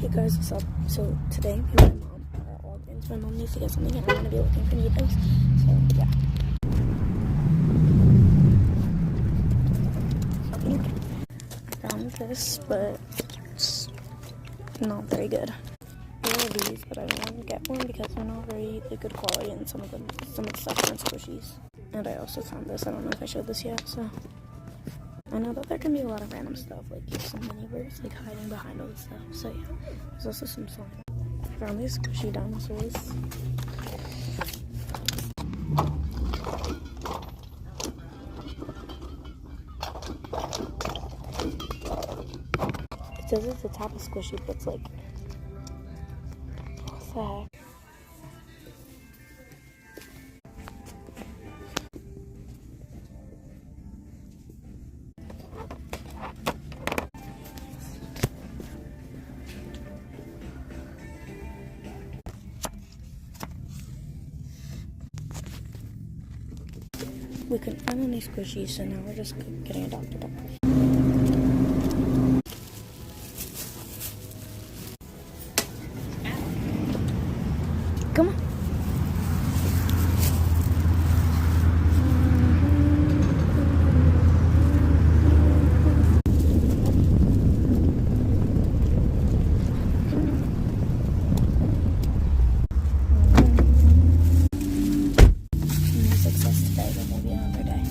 Hey guys, what's up? So today, me and my mom are all going to my mom needs to get something and I'm gonna be looking for needles. So yeah. I found this, but it's not very good. There are these, but I don't want to get one because they're not very good quality, and some of the stuff are squishies. And I also found this. I don't know if I showed this yet. So I know that there can be a lot of random stuff, like some mini birds like hiding behind all this stuff. So yeah, there's also some slime. I found these squishy dinosaurs. It says it's a type of squishy, but it's like, what's the heck? We couldn't find any squishies, so now we're just getting adopted. Come on. No success today, but maybe another day.